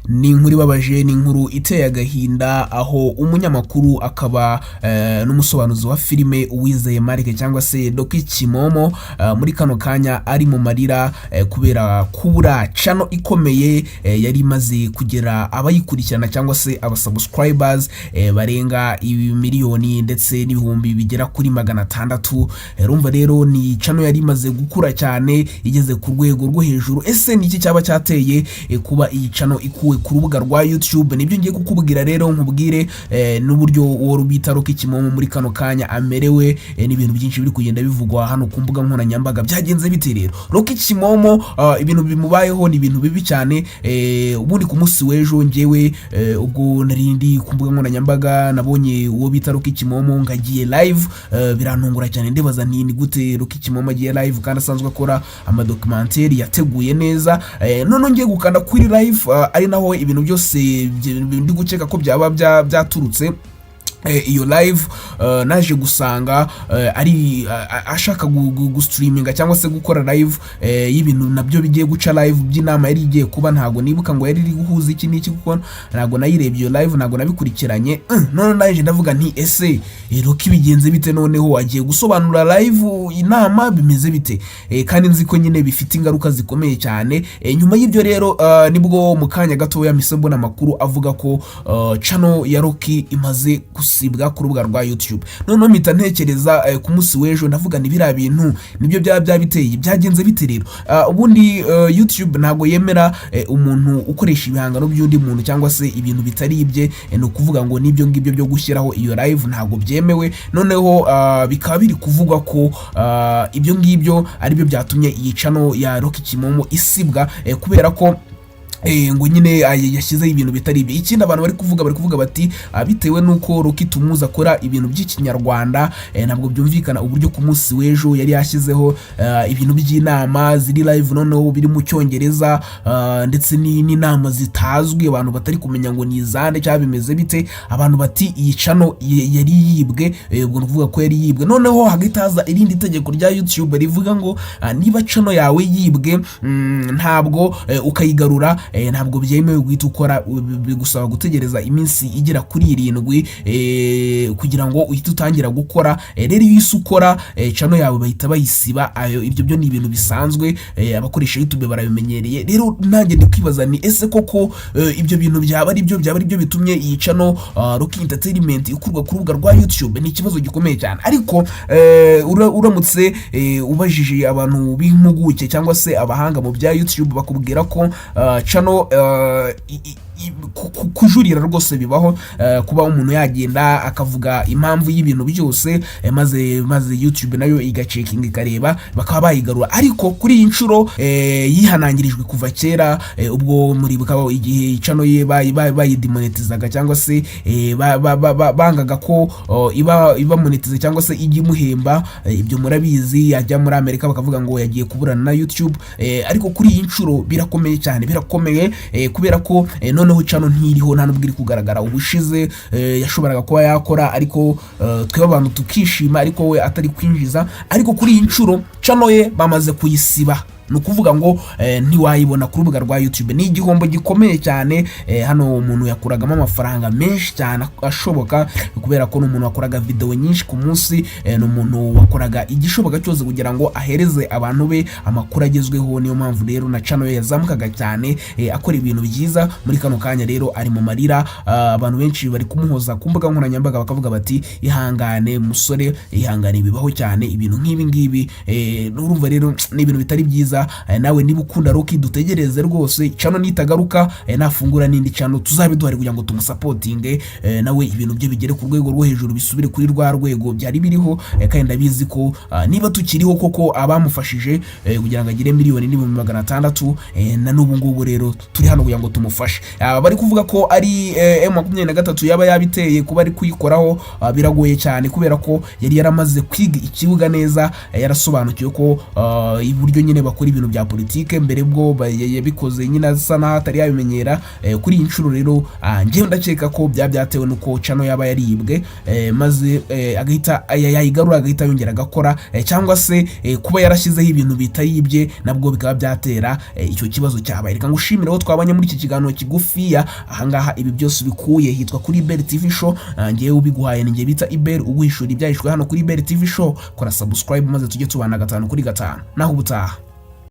ni inkuru ibabaje, ni inkuru iteye agahinda, aho umunyamakuru akaba n'umusobanuzi wa filime Uwizeye Marike cyangwa se Doki Kimomo muri kano kanya ari mu marira kubera kubura channel ikomeye yari imaze kugera abayikurikirana cyangwa se abasubscribers barenga miliyoni ndetse n'ibihumbi bigera kuri 600. Urumva rero ni channel yari imaze gukura cyane igeze ku rwego rwo hejuru. Ese niki cyaba cyateye kuba iyi channel ikuwe ku rubuga rwa YouTube? Nibyo ngiye kukubwira rero, nkubwire n'uburyo wo rubita Doki Kimomo muri kano kanya amerewe, n'ibintu byinshi biri kugenda bivugwa hano ku mbuga nkoranyambaga. Byagenze bite rero Doki Kimomo? Ibintu bimubayeho ni ibintu bibi cyane. Ubundi ku munsi w'ejo ngewe ubwo narindi ku mbuga nkoranyambaga nabonye uwo bita Doki Kimomo ngagiye live, birantungura cyane ndibaza ni gute Doki Kimomo agiye live kandi asanzwe akora amadocumentary yateguye neza. None ngiye gukanda kuri live, ari naho ibintu byose ndi gukeka ko byaba byaturutse. Iyo live naje gusanga ari ashaka gustreaminga cyangwa se gukora live y'ibintu nabyo bigiye guca live by'inama yari igiye kuba. Ntago nibuka ngo yari guhuza iki n'iki kuko ntago nayirebye iyo live, ntago nabikurikiranye. None naje ndavuga nti ese Doki bigenze bite noneho agiye gusobanura live inama bimeze bite? Kandi nzi ko nyine bifite ingaruka zikomeye cyane. Nyuma y'ibyo rero nibwo mu kanya gato ya misembona amakuru avuga ko channel ya Doki imaze sibwa ku rubuga rwa YouTube. None mpita ntekereza ku munsi w'ejo ndavuga ni bira bintu nibyo byabiteye byagenze bite rero. Ubundi YouTube ntago yemera umuntu ukoresha ibihangano by'undi muntu cyangwa se ibintu bitari ibye, no kuvuga ngo nibyo ngibyo byo gushyiraho iyo live ntago byemewe. Noneho bikaba biri kuvugwa ko ibyo ngibyo ari byo byatumye iyi channel ya Doki Kimomo isibwa, kubera ko ngo nyine yashyizeho ibintu bitari ibi. Ikindi abantu bari kuvuga bati bitewe nuko Doki tumuza akora ibintu by'ikinyarwanda, ntabwo byumvikana uburyo ku munsi w'ejo yari yashyizeho ibintu by'inama ziri live noneho biri mu cyongereza, ndetse n'inama zitazwi abantu batari kumenya ngo ni izande cyangwa bimeze bite. Abantu bati iyi channel yari yibwe, ubwo kuvuga ko yari yibwe. Noneho hagitaza irindi tegeko rya YouTube rivuga ngo niba channel yawe yibwe ntabwo ukayigarura, ntabwo byemewe guhita ukora, bigusaba gutegereza iminsi igera kuri 7 kugira ngo uhite utangira gukora. Rero iyo ukora channel yawe bahita bayisiba. Ibyo byo ni ibintu bisanzwe, abakoresha YouTube barabimenyereye. Rero nanjye ndikwibaza ni ese koko ibyo bintu byaba ari byo bitumye iyi channel Doki Entertainment ikurwa ku rubuga rwa YouTube? Ni ikibazo gikomeye cyane. Ariko uramutse ubajije abantu b'impuguke cyangwa se abahanga mu bya YouTube bakubwira ko channel kujurira rwose bibaho, kuba umuntu yagenda akavuga impamvu y'ibintu byose, maze YouTube nayo igacekinga ikareba bakaba bayigarura. Ariko kuri iyi nshuro yihanangirijwe kuva kera, ubwo muri bukaba igihe channel ye bayidemonetizaga cyangwa se bangaga ko iba monetize cyangwa se ijya imuhemba. Ibyo murabizi, yajya muri Amerika bakavuga ngo yagiye kuburana na YouTube. Ariko kuri iyi nshuro birakomeye cyane, birakomeye kubera ko noneho channel ntiriho, nta nubwo iri kugaragara. Ubushize yashoboraga kuba yakora, ariko tweba abantu tukishima, ariko we atari kwinjiza. Ariko kuri iyi nshuro channel ye bamaze kuyisiba, no kuvuga ngo ntiwayibona ku rubuga rwa YouTube. Ni igihombo gikomeye cyane. Hano umuntu yakuragamo amafaranga menshi cyane ashoboka, kubera ko n'umuntu wakoraga video nyinshi ku munsi, n'umuntu wakoraga igishoboka cyose kugira ngo ahereze abantu be amakuru agezweho. Niyo mpamvu rero na channel yazamukaga cyane, akora ibintu byiza. Muri kano kanya rero ari mu marira. Abantu benshi bari kumuhoza ku mbuga nkoranyambaga bakavuga bati ihangane musore, ihangane, bibaho cyane ibintu nk'ibi ngibi. Urumva rero ni ibintu bitari byiza. Nawe niba ukunda Doki dutegereze rwose channel nitagaruka, nafungura n'indi channel tuzabe duhari kugira ngo tumusapotinge, nawe ibintu bye bigere ku rwego rwo hejuru, bisubire kuri rwa rwego byari biriho. Kandi ndabizi ko niba tukiriho koko abamufashije kugira ngo agire miliyoni n'ibihumbi 600, na n'ubu ngubu rero turi hano kugira ngo tumufashe. Bari kuvuga ko ari M23 yaba yabiteye kuba ari kuyikoraho. Biragoye cyane kubera ko yari yaramaze kwiga ikibuga neza, yarasobanukiwe ko iburyo nyine bakora akora ibintu bya politike mbere bwo yabikoze nyine asa naho atari yabimenyera. Kuri iyi nshuro rero njyewe ndakeka ko byatewe nuko channel yaba yaribwe maze agahita yayigarura agahita yongera agakora cyangwa se kuba yarashyizeho ibintu bitayibye nabwo bikaba byatera icyo kibazo cyabaye. Reka ngushimire aho twabanye muri iki kiganiro kigufiya. Ahangaha ibi byose bikuye hitwa kuri Iberi TV show. Ngiye ubiguhaye ningiye bita Iberi uguhishura ibyahishwe hano kuri Iberi TV show. Kora subscribe maze tujye tubana 5 kuri 5 naho ubutaha.